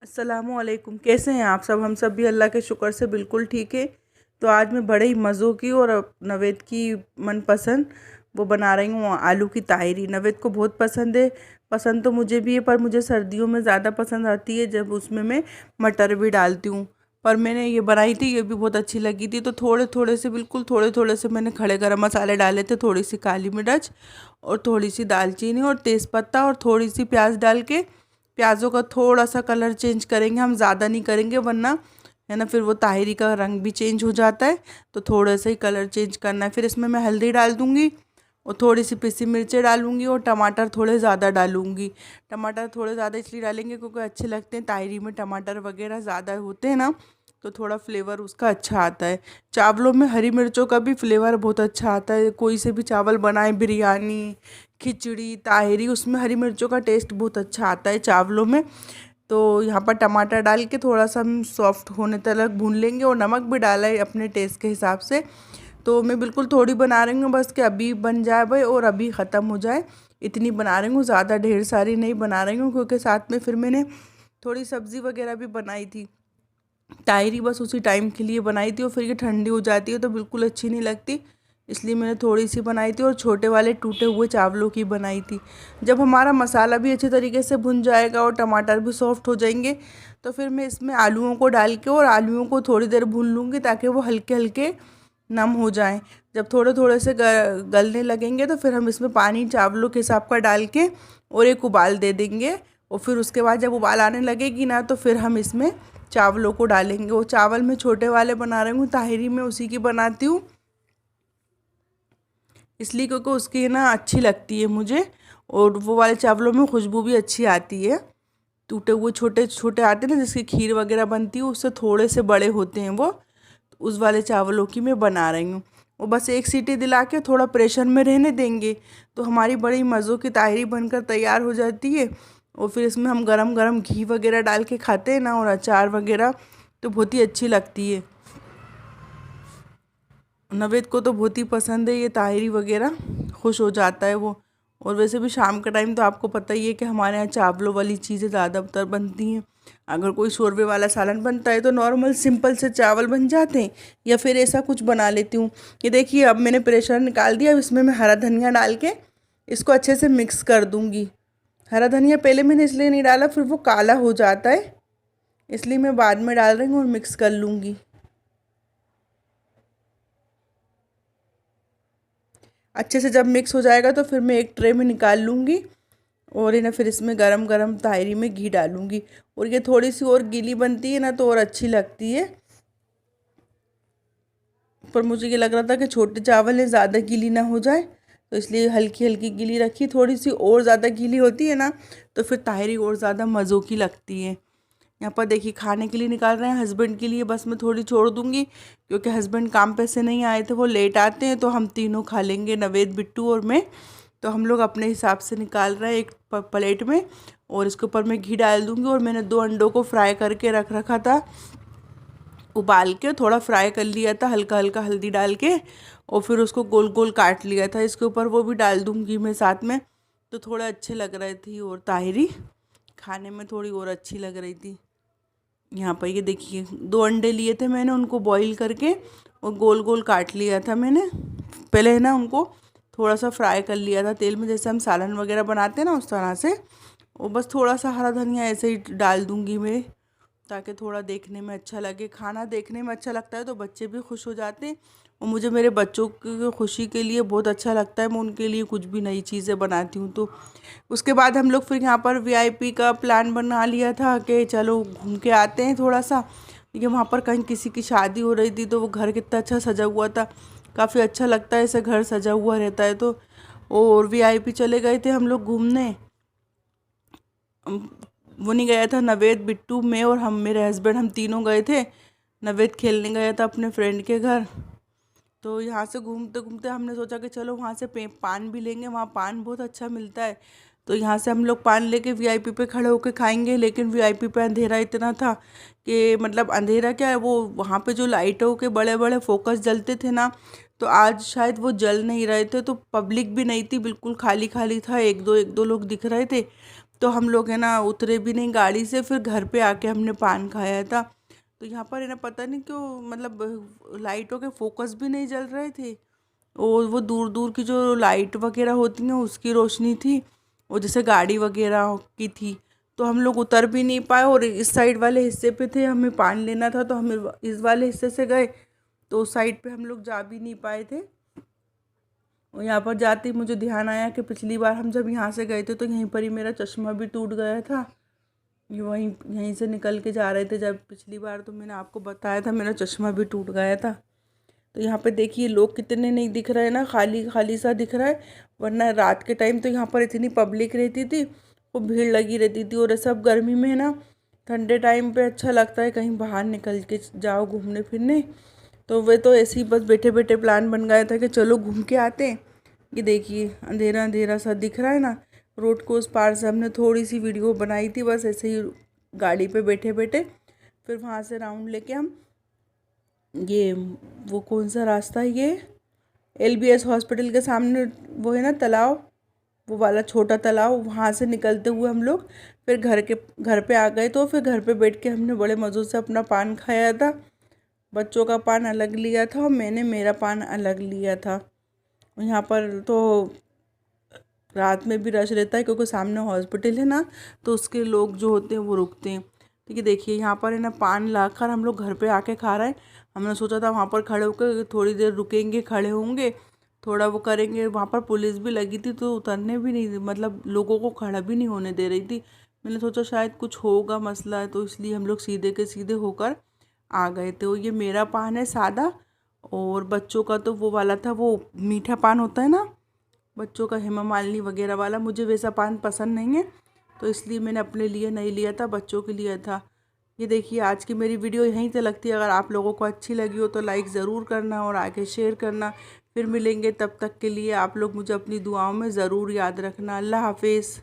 अस्सलामुअलैकुम। कैसे हैं आप सब? हम सब भी अल्लाह के शुक्र से बिल्कुल ठीक है। तो आज मैं बड़े ही मज़ों की और नवेद की मनपसंद वो बना रही हूँ, आलू की ताहिरी। नवेद को बहुत पसंद है, पसंद तो मुझे भी है, पर मुझे सर्दियों में ज़्यादा पसंद आती है जब उसमें मैं मटर भी डालती हूँ। पर मैंने ये बनाई थी, ये भी बहुत अच्छी लगी थी। तो थोड़े थोड़े से, बिल्कुल थोड़े थोड़े से मैंने खड़े गरम मसाले डाले थे, थोड़ी सी काली मिर्च और थोड़ी सी दालचीनी और तेज़पत्ता और थोड़ी सी प्याज डाल के, प्याज़ों का थोड़ा सा कलर चेंज करेंगे, हम ज़्यादा नहीं करेंगे वरना है ना फिर वो ताहिरी का रंग भी चेंज हो जाता है। तो थोड़ा सा ही कलर चेंज करना है। फिर इसमें मैं हल्दी डाल दूँगी और थोड़ी सी पिसी मिर्चें डालूँगी और टमाटर थोड़े ज़्यादा डालूँगी। टमाटर थोड़े ज़्यादा इसलिए डालेंगे क्योंकि अच्छे लगते हैं, ताहिरी में टमाटर वगैरह ज़्यादा होते हैं ना, तो थोड़ा फ्लेवर उसका अच्छा आता है। चावलों में हरी मिर्चों का भी फ्लेवर बहुत अच्छा आता है। कोई से भी चावल बनाए, बिरयानी, खिचड़ी, ताहिरी, उसमें हरी मिर्चों का टेस्ट बहुत अच्छा आता है चावलों में। तो यहाँ पर टमाटर डाल के थोड़ा सा हम सॉफ्ट होने तक भून लेंगे और नमक भी डाला है अपने टेस्ट के हिसाब से। तो मैं बिल्कुल थोड़ी बना रही हूँ बस कि अभी बन जाए भाई और अभी ख़त्म हो जाए, इतनी बना रही हूँ, ज़्यादा ढेर सारी नहीं बना रही हूँ क्योंकि साथ में फिर मैंने थोड़ी सब्ज़ी वगैरह भी बनाई थी। तायरी बस उसी टाइम के लिए बनाई थी और फिर ये ठंडी हो जाती है तो बिल्कुल अच्छी नहीं लगती, इसलिए मैंने थोड़ी सी बनाई थी और छोटे वाले टूटे हुए चावलों की बनाई थी। जब हमारा मसाला भी अच्छे तरीके से भुन जाएगा और टमाटर भी सॉफ्ट हो जाएंगे तो फिर मैं इसमें आलूओं को डाल के और आलूओं को थोड़ी देर भून लूँगी ताकि वो हल्के हल्के नम हो जाएं। जब थोड़े थोड़े से गलने लगेंगे तो फिर हम इसमें पानी चावलों के हिसाब का डाल के और एक उबाल दे देंगे। और फिर उसके बाद जब उबाल आने लगेगी ना तो फिर हम इसमें चावलों को डालेंगे। वो चावल मैं छोटे वाले बना रही हूँ, ताहिरी में उसी की बनाती हूँ इसलिए क्योंकि उसकी ना अच्छी लगती है मुझे और वो वाले चावलों में खुशबू भी अच्छी आती है। टूटे हुए छोटे छोटे आते हैं ना जिसकी खीर वगैरह बनती है, उससे थोड़े से बड़े होते हैं वो, तो उस वाले चावलों की मैं बना रही हूँ। वो बस एक सीटी दिला के थोड़ा प्रेशर में रहने देंगे तो हमारी बड़ी मज़ों की ताहिरी बनकर तैयार हो जाती है। और फिर इसमें हम गरम गरम घी वगैरह डाल के खाते हैं ना और अचार वगैरह, तो बहुत ही अच्छी लगती है। नवेद को तो बहुत ही पसंद है ये ताहिरी वगैरह, खुश हो जाता है वो। और वैसे भी शाम का टाइम तो आपको पता ही है कि हमारे यहाँ चावलों वाली चीज़ें ज़्यादातर बनती हैं। अगर कोई शोरबे वाला सालन बनता है तो नॉर्मल सिंपल से चावल बन जाते हैं या फिर ऐसा कुछ बना लेती हूँ। ये देखिए अब मैंने प्रेशर निकाल दिया, अब इसमें मैं हरा धनिया डाल के इसको अच्छे से मिक्स कर दूँगी। हरा धनिया पहले मैंने इसलिए नहीं डाला, फिर वो काला हो जाता है, इसलिए मैं बाद में डाल रही हूँ और मिक्स कर लूँगी। अच्छे से जब मिक्स हो जाएगा तो फिर मैं एक ट्रे में निकाल लूँगी और है ना फिर इसमें गरम गरम ताहिरी में घी डालूँगी। और ये थोड़ी सी और गीली बनती है ना तो और अच्छी लगती है, पर मुझे ये लग रहा था कि छोटे चावल है, ज़्यादा गीली ना हो जाए, तो इसलिए हल्की हल्की गीली रखी। थोड़ी सी और ज़्यादा गीली होती है ना तो फिर ताहिरी और ज़्यादा मज़ों की लगती है। यहाँ पर देखिए खाने के लिए निकाल रहे हैं हस्बैंड के लिए, बस मैं थोड़ी छोड़ दूँगी क्योंकि हस्बैंड काम पे से नहीं आए थे, वो लेट आते हैं तो हम तीनों खा लेंगे, नवेद, बिट्टू और मैं। तो हम लोग अपने हिसाब से निकाल रहे हैं एक प्लेट में और इसके ऊपर मैं घी डाल दूँगी। और मैंने 2 अंडों को फ्राई करके रख रखा था, उबाल के थोड़ा फ्राई कर लिया था हल्का हल्का हल्दी डाल के, और फिर उसको गोल गोल काट लिया था इसके ऊपर, वो भी डाल दूँगी मैं साथ में। तो थोड़े अच्छे लग रहे थी और ताहिरी खाने में थोड़ी और अच्छी लग रही थी। यहाँ पर ये देखिए 2 अंडे लिए थे मैंने, उनको बॉईल करके और गोल गोल काट लिया था मैंने। पहले है ना उनको थोड़ा सा फ्राई कर लिया था तेल में, जैसे हम सालन वगैरह बनाते हैं ना उस तरह से। और बस थोड़ा सा हरा धनिया ऐसे ही डाल दूँगी मैं ताकि थोड़ा देखने में अच्छा लगे। खाना देखने में अच्छा लगता है तो बच्चे भी खुश हो जाते हैं और मुझे मेरे बच्चों की खुशी के लिए बहुत अच्छा लगता है, मैं उनके लिए कुछ भी नई चीज़ें बनाती हूँ। तो उसके बाद हम लोग फिर यहाँ पर वीआईपी का प्लान बना लिया था कि चलो घूम के आते हैं थोड़ा सा, क्योंकि वहाँ पर कहीं किसी की शादी हो रही थी तो वो घर कितना अच्छा सजा हुआ था, काफ़ी अच्छा लगता है ऐसे घर सजा हुआ रहता है तो। और वीआईपी चले गए थे हम लोग घूमने। वो नहीं गया था नवेद, बिट्टू, मैं और हम, मेरे हस्बैंड, हम तीनों गए थे। नवेद खेलने गया था अपने फ्रेंड के घर। तो यहाँ से घूमते घूमते हमने सोचा कि चलो वहाँ से पान भी लेंगे, वहाँ पान बहुत अच्छा मिलता है। तो यहाँ से हम लोग पान लेके वीआईपी पे खड़े होके खाएंगे, लेकिन वीआईपी पे अंधेरा इतना था कि मतलब अंधेरा क्या है, वो वहाँ पे जो लाइटों के बड़े बड़े फोकस जलते थे ना, तो आज शायद वो जल नहीं रहे थे, तो पब्लिक भी नहीं थी, बिल्कुल खाली खाली था, एक दो लोग दिख रहे थे। तो हम लोग है ना उतरे भी नहीं गाड़ी से, फिर घर पे आके हमने पान खाया था। तो यहाँ पर है ना पता नहीं क्यों मतलब लाइटों के फोकस भी नहीं जल रहे थे, और वो दूर दूर की जो लाइट वगैरह होती हैं उसकी रोशनी थी, और जैसे गाड़ी वगैरह की थी। तो हम लोग उतर भी नहीं पाए, और इस साइड वाले हिस्से पे थे, हमें पान लेना था तो हमें इस वाले हिस्से से गए, तो उस साइड पे हम लोग जा भी नहीं पाए थे। और यहाँ पर जाते ही मुझे ध्यान आया कि पिछली बार हम जब यहाँ से गए थे तो यहीं पर ही मेरा चश्मा भी टूट गया था। ये यहीं से निकल के जा रहे थे जब पिछली बार, तो मैंने आपको बताया था मेरा चश्मा भी टूट गया था। तो यहाँ पे देखिए लोग कितने नहीं दिख रहे हैं ना, खाली खाली सा दिख रहा है। वरना रात के टाइम तो यहाँ पर इतनी पब्लिक रहती थी, वो भीड़ लगी रहती थी। और ये सब गर्मी में है ना, ठंडे टाइम पे अच्छा लगता है कहीं बाहर निकल के जाओ घूमने फिरने। तो वे तो ऐसे ही बस बैठे बैठे प्लान बन गया था कि चलो घूम के आते हैं। ये देखिए अंधेरा अंधेरा सा दिख रहा है ना रोड को उस पार से। हमने थोड़ी सी वीडियो बनाई थी बस ऐसे ही गाड़ी पे बैठे बैठे। फिर वहाँ से राउंड लेके हम ये वो कौन सा रास्ता है ये, LBS हॉस्पिटल के सामने वो है ना तालाब, वो वाला छोटा तालाब, वहाँ से निकलते हुए हम लोग फिर घर पे आ गए। तो फिर घर पे बैठ के हमने बड़े मज़ों से अपना पान खाया था। बच्चों का पान अलग लिया था और मैंने मेरा पान अलग लिया था। यहाँ पर तो रात में भी रश रहता है क्योंकि सामने हॉस्पिटल है ना, तो उसके लोग जो होते हैं वो रुकते हैं। ठीक है, देखिए यहाँ पर है ना पान लाकर हम लोग घर पे आके खा रहे हैं। हमने सोचा था वहाँ पर खड़े होकर थोड़ी देर रुकेंगे, खड़े होंगे, थोड़ा वो करेंगे। वहाँ पर पुलिस भी लगी थी तो उतरने भी नहीं, मतलब लोगों को खड़ा भी नहीं होने दे रही थी। मैंने सोचा शायद कुछ होगा मसला है, तो इसलिए हम लोग सीधे के सीधे होकर आ गए थे। ये मेरा पान है सादा, और बच्चों का तो वो वाला था, वो मीठा पान होता है ना बच्चों का, हेमा मालिनी वगैरह वाला। मुझे वैसा पान पसंद नहीं है, तो इसलिए मैंने अपने लिए नहीं लिया था, बच्चों के लिए था। ये देखिए आज की मेरी वीडियो यहीं से लगती है। अगर आप लोगों को अच्छी लगी हो तो लाइक ज़रूर करना और आगे शेयर करना। फिर मिलेंगे, तब तक के लिए आप लोग मुझे अपनी दुआओं में ज़रूर याद रखना। अल्लाह हाफिज़।